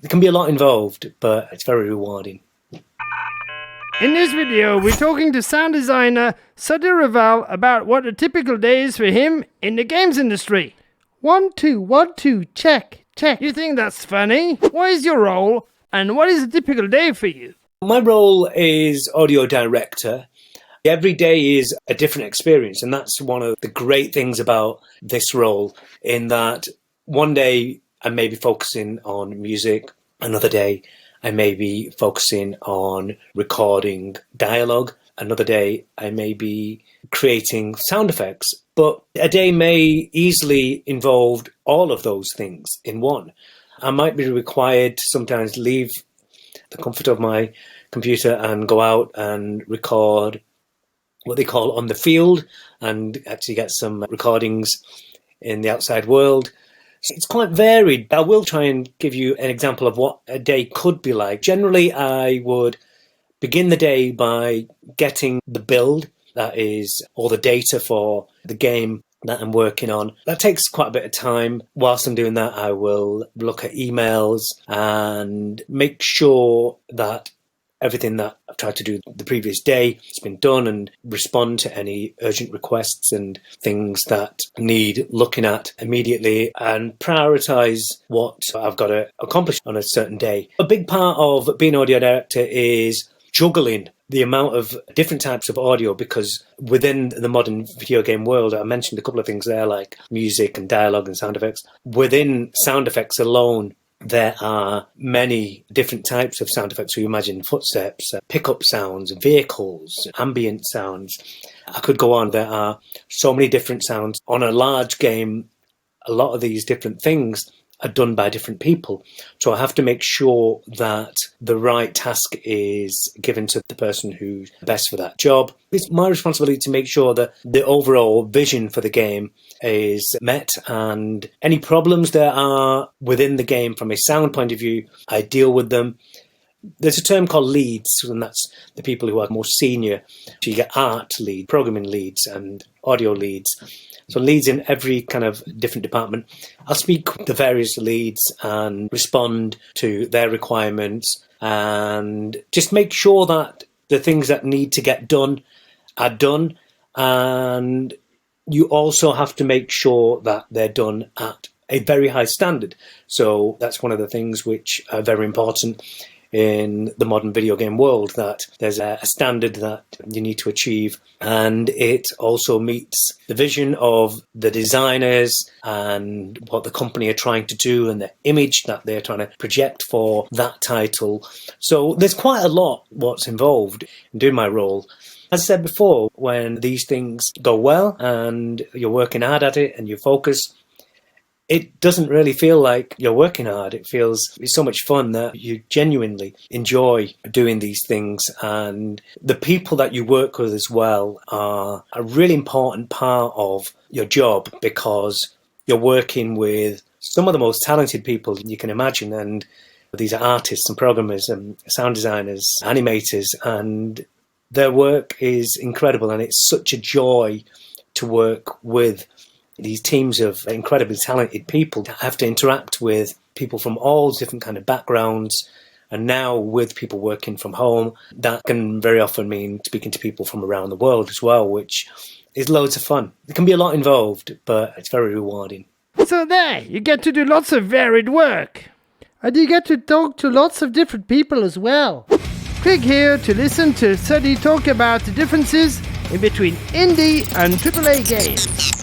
There can be a lot involved, but it's very rewarding. In this video, we're talking to sound designer Suddi Raval about what a typical day is for him in the games industry. 1, 2, 1, 2, check. You think that's funny? What is your role, and what is a typical day for you? My role is audio director. Every day is a different experience, and that's one of the great things about this role, in that one day I may be focusing on music, another day I may be focusing on recording dialogue, another day I may be creating sound effects, but a day may easily involve all of those things in one. I might be required to sometimes leave the comfort of my computer and go out and record what they call on the field and actually get some recordings in the outside world. So it's quite varied. I will try and give you an example of what a day could be like. Generally, I would begin the day by getting the build, that is all the data for the game that I'm working on. That takes quite a bit of time. Whilst I'm doing that, I will look at emails and make sure that everything that I've tried to do the previous day has been done, and respond to any urgent requests and things that need looking at immediately, and prioritise what I've got to accomplish on a certain day. A big part of being audio director is juggling the amount of different types of audio, because within the modern video game world, I mentioned a couple of things there like music and dialogue and sound effects. Within sound effects alone, there are many different types of sound effects. So you imagine footsteps, pickup sounds, vehicles, ambient sounds. I could go on. There are so many different sounds. On a large game, a lot of these different things are done by different people. So I have to make sure that the right task is given to the person who's best for that job. It's my responsibility to make sure that the overall vision for the game is met, and any problems there are within the game from a sound point of view, I deal with them. There's a term called leads, and that's the people who are more senior. So you get art lead, programming leads, and audio leads. So leads in every kind of different department. I'll speak with the various leads and respond to their requirements, and just make sure that the things that need to get done are done. And you also have to make sure that they're done at a very high standard. So that's one of the things which are very important in the modern video game world, that there's a standard that you need to achieve, and it also meets the vision of the designers and what the company are trying to do and the image that they're trying to project for that title. So there's quite a lot what's involved in doing my role. As I said before, when these things go well and you're working hard at it and you focus, it doesn't really feel like you're working hard. It's so much fun that you genuinely enjoy doing these things. And the people that you work with as well are a really important part of your job, because you're working with some of the most talented people you can imagine. And these are artists and programmers and sound designers, animators, and their work is incredible. And it's such a joy to work with these teams of incredibly talented people that have to interact with people from all different kind of backgrounds. And now with people working from home, that can very often mean speaking to people from around the world as well, which is loads of fun. There can be a lot involved, but it's very rewarding. So there, you get to do lots of varied work. And you get to talk to lots of different people as well. Click here to listen to Suddi talk about the differences in between indie and AAA games.